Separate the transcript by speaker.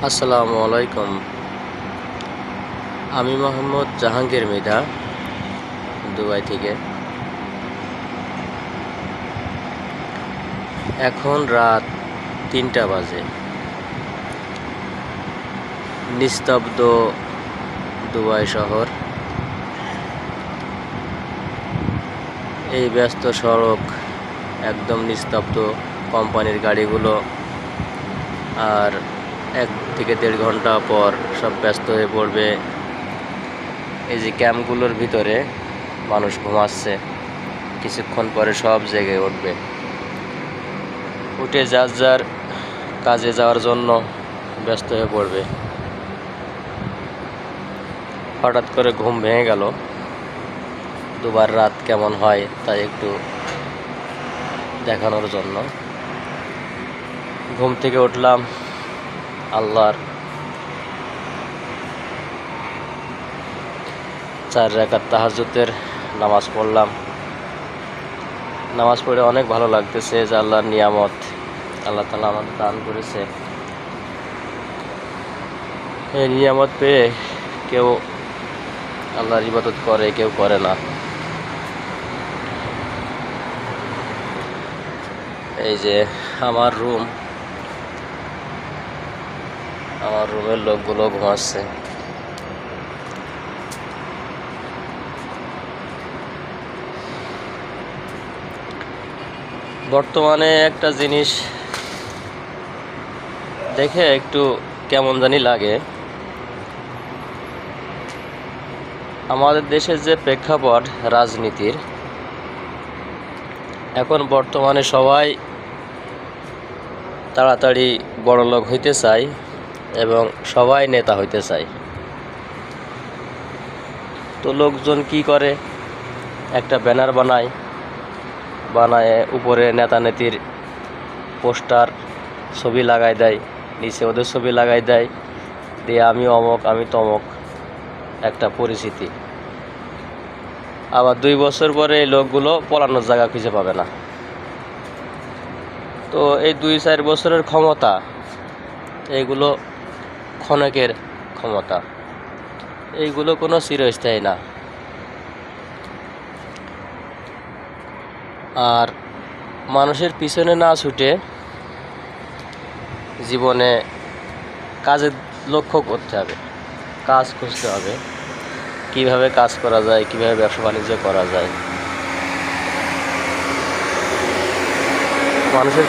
Speaker 1: আসসালামু আলাইকুম। আমি মোহাম্মদ জাহাঙ্গীর মৃধা, দুবাই থেকে। এখন রাত ৩টা বাজে। নিস্তব্ধ দুবাই শহর। এই ব্যস্ত সড়ক একদম নিস্তব্ধ। কোম্পানির গাড়িগুলো আর ১ থেকে ১.৫ ঘন্টা পর সব ব্যস্ত হয়ে পড়বে। এই যে ক্যাম্পগুলোর ভিতরে মানুষ ঘুমাচ্ছে, কিছুক্ষণ পরে সব জেগে উঠবে, উঠে যার যার কাজে যাওয়ার জন্য ব্যস্ত হয়ে পড়বে। হঠাৎ করে ঘুম ভেঙে গেল। দুবার রাত কেমন হয় তাই একটু দেখানোর জন্য ঘুম থেকে উঠলাম। আল্লাহর ৪ রাকাত তাহাজ্জুদের নামাজ পড়লাম। নামাজ পড়ে অনেক ভালো লাগতেছে যে আল্লাহর নিয়ামত আল্লাহ তাআলা আমাদের দান করেছে। এই নিয়ামত পেয়ে কেউ আল্লাহর ইবাদত করে, কেউ করে না। এই যে আমার রুমের লোকগুলো ঘুমাচ্ছে। বর্তমানে একটা জিনিস দেখে একটু কেমন জানি লাগে। আমাদের দেশের যে প্রেক্ষাপট রাজনীতির, এখন বর্তমানে সবাই তাড়াতাড়ি বড়লোক হইতে চায় এবং সবাই নেতা হইতে চায়। তো লোকজন কি করে, একটা ব্যানার বানায় উপরে নেতা নেত্রীর পোস্টার ছবি লাগাই দেয়, নিচে ওদের ছবি লাগাই দেয়, দিয়ে আমি অমক আমি তমক একটা পরিচিতি। আবার ২ বছর পরে এই লোকগুলো পলানোর জায়গা খুঁজে পাবে না। তো এই ২-৪ বছরের ক্ষমতা, এইগুলো ক্ষণিকের ক্ষমতা, এইগুলো কোনো চিরস্থায়ী না। আর মানুষের পিছনে না ছুটে জীবনে কাজের লক্ষ্য করতে হবে, কাজ খুঁজতে হবে, কিভাবে কাজ করা যায়, কিভাবে ব্যবসা বাণিজ্য করা যায়। মানুষের